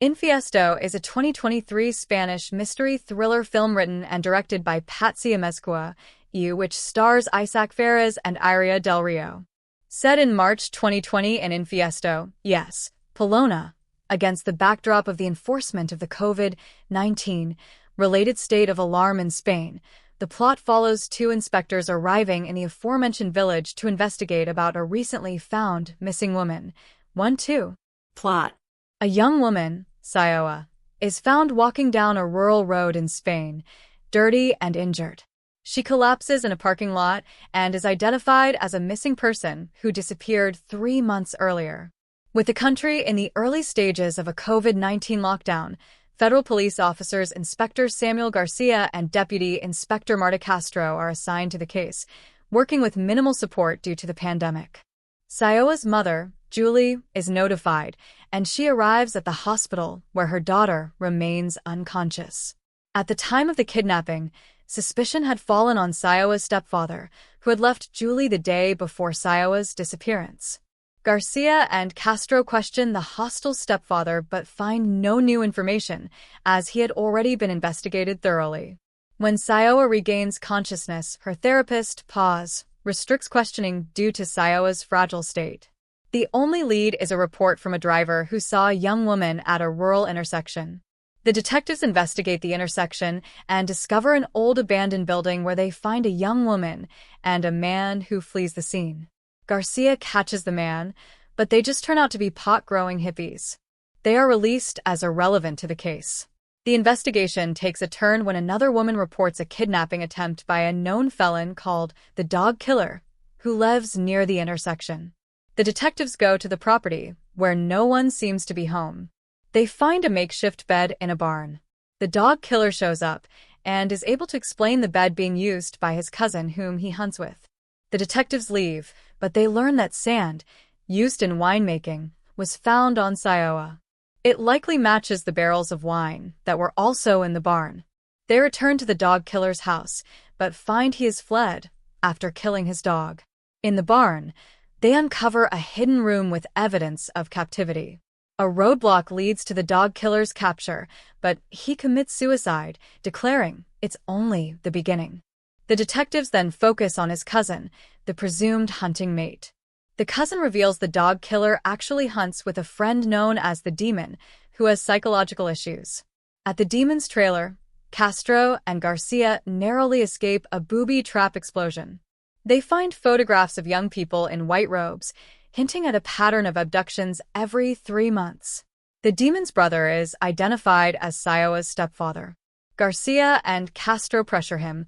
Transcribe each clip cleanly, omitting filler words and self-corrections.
Infiesto is a 2023 Spanish mystery thriller film written and directed by Patsy Amezcua, which stars Isaac Ferez and Iria Del Rio. Set in March 2020 in Infiesto, yes, Polona, against the backdrop of the enforcement of the COVID-19 related state of alarm in Spain, the plot follows two inspectors arriving in the aforementioned village to investigate about a recently found missing woman. 1-2. Plot. A young woman, Sioa, is found walking down a rural road in Spain, dirty and injured. She collapses in a parking lot and is identified as a missing person who disappeared 3 months earlier. With the country in the early stages of a COVID-19 lockdown, federal police officers Inspector Samuel Garcia and Deputy Inspector Marta Castro are assigned to the case, working with minimal support due to the pandemic. Sioa's mother, Julie, is notified, and she arrives at the hospital where her daughter remains unconscious. At the time of the kidnapping, suspicion had fallen on Sioa's stepfather, who had left Julie the day before Sioa's disappearance. Garcia and Castro question the hostile stepfather but find no new information, as he had already been investigated thoroughly. When Sioa regains consciousness, her therapist, Paz, restricts questioning due to Sioa's fragile state. The only lead is a report from a driver who saw a young woman at a rural intersection. The detectives investigate the intersection and discover an old abandoned building where they find a young woman and a man who flees the scene. Garcia catches the man, but they just turn out to be pot-growing hippies. They are released as irrelevant to the case. The investigation takes a turn when another woman reports a kidnapping attempt by a known felon called the Dog Killer, who lives near the intersection. The detectives go to the property, where no one seems to be home. They find a makeshift bed in a barn. The Dog Killer shows up and is able to explain the bed being used by his cousin whom he hunts with. The detectives leave, but they learn that sand, used in winemaking, was found on Sioa. It likely matches the barrels of wine that were also in the barn. They return to the Dog Killer's house, but find he has fled after killing his dog. In the barn, they uncover a hidden room with evidence of captivity. A roadblock leads to the Dog Killer's capture, but he commits suicide, declaring it's only the beginning. The detectives then focus on his cousin, the presumed hunting mate. The cousin reveals the Dog Killer actually hunts with a friend known as the Demon, who has psychological issues. At the Demon's trailer, Castro and Garcia narrowly escape a booby trap explosion. They find photographs of young people in white robes, hinting at a pattern of abductions every 3 months. The Demon's brother is identified as Sioa's stepfather. Garcia and Castro pressure him,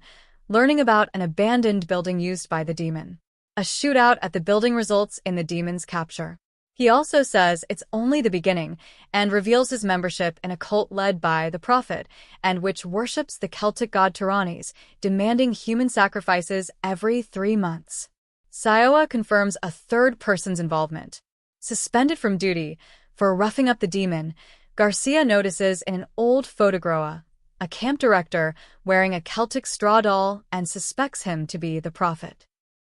learning about an abandoned building used by the Demon. A shootout at the building results in the Demon's capture. He also says it's only the beginning and reveals his membership in a cult led by the Prophet, and which worships the Celtic god Tyrannes, demanding human sacrifices every 3 months. Sioa confirms a third person's involvement. Suspended from duty for roughing up the Demon, Garcia notices in an old photograph a camp director wearing a Celtic straw doll and suspects him to be the Prophet.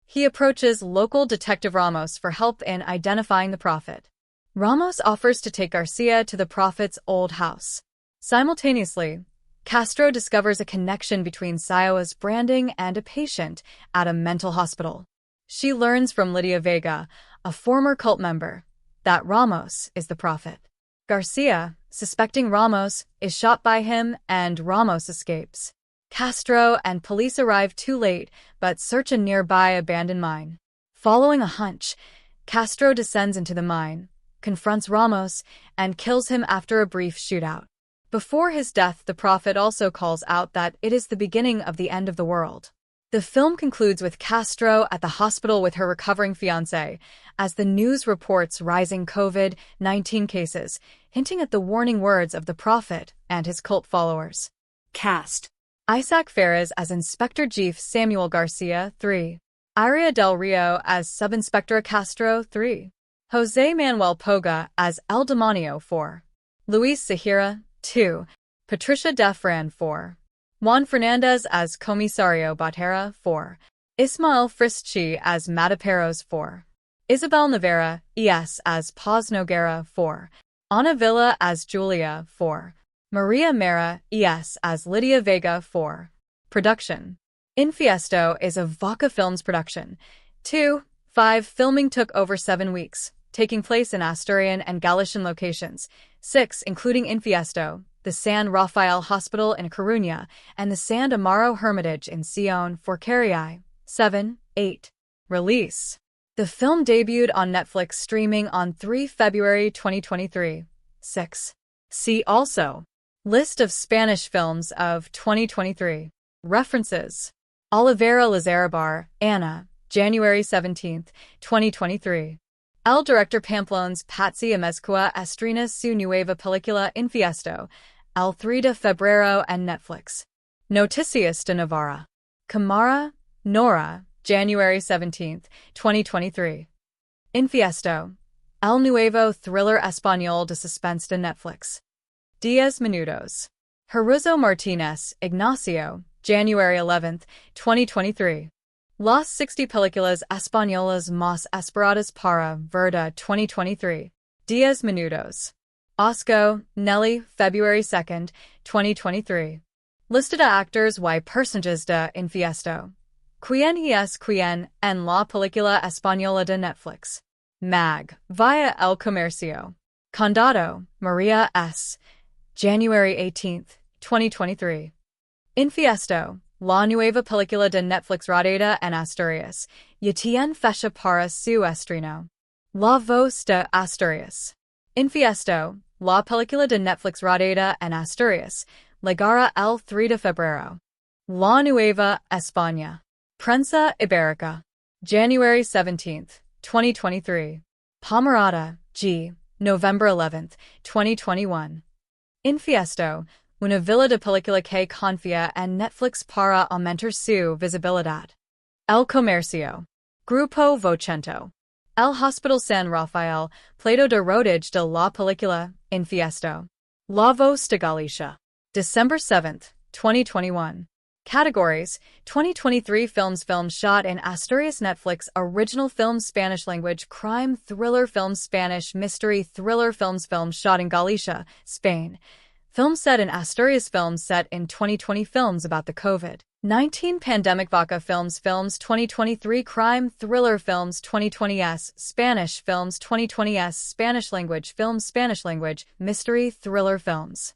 He approaches local Detective Ramos for help in identifying the Prophet. Ramos offers to take Garcia to the Prophet's old house. Simultaneously, Castro discovers a connection between Sioa's branding and a patient at a mental hospital. She learns from Lydia Vega, a former cult member, that Ramos is the Prophet. Garcia, suspecting Ramos, is shot by him and Ramos escapes. Castro and police arrive too late, but search a nearby abandoned mine. Following a hunch, Castro descends into the mine, confronts Ramos, and kills him after a brief shootout. Before his death, the Prophet also calls out that it is the beginning of the end of the world. The film concludes with Castro at the hospital with her recovering fiancé, as the news reports rising COVID-19 cases, hinting at the warning words of the Prophet and his cult followers. Cast. Isaac Ferez as Inspector Chief Samuel Garcia, 3. Iria Del Rio as Sub-Inspector Castro, 3. Jose Manuel Poga as El Demonio, 4. Luis Sahira, 2. Patricia Defran, 4. Juan Fernandez as Comisario Botera, 4. Ismael Frischi as Mataperos, 4. Isabel Navarra, ES as Paz Noguera, 4. Ana Villa as Julia 4. Maria Mera ES as Lydia Vega 4. Production. Infiesto is a Vaca Films production. 2. 5. Filming took over 7 weeks, taking place in Asturian and Galician locations. 6. Including Infiesto, the San Rafael Hospital in Coruña, and the San Amaro Hermitage in Sion for Carriai. 7. 8. Release. The film debuted on Netflix streaming on 3 February 2023. 6. See also. List of Spanish films of 2023. References. Olivera Lizarabar, Ana, January 17, 2023. El Director Pamplone's Patsy Amezcua estrena su nueva película Infiesto, el 3 de febrero en Netflix. Noticias de Navarra. Camara, Nora, January 17, 2023. Infiesto, el nuevo thriller español de suspense de Netflix. 10 minutos. Jeruzo Martínez, Ignacio, January 11, 2023. Las 60 películas españolas más esperadas para Verda 2023. 10 minutos. Osco, Nelly, February 2, 2023. Listed actors y personajes de Infiesto. ¿Quién es quién en la película española de Netflix? Mag, via El Comercio. Condado, María S. January 18, 2023. Infiesto, la nueva película de Netflix rodada en Asturias, y tiene fecha para su estreno. La Voz de Asturias. Infiesto, la película de Netflix rodada en Asturias, llegará el 3 de febrero. La Nueva España. Prensa Ibérica. January 17, 2023. Pomerada, G. November 11, 2021. Infiesto, una villa de película que confía en Netflix para aumentar su visibilidad. El Comercio. Grupo Vocento. El Hospital San Rafael, Plato de rodaje de la película, Infiesto. La Voz de Galicia. December 7, 2021. Categories: 2023 Films shot in Asturias. Netflix Original Films Spanish Language Crime Thriller Films Spanish Mystery Thriller Films shot in Galicia, Spain. Film set in Asturias. Films set in 2020. Films about the COVID-19 pandemic. Vaca Films 2023 Crime Thriller Films 2020s Spanish Films 2020s Spanish Language Films Spanish Language Mystery Thriller Films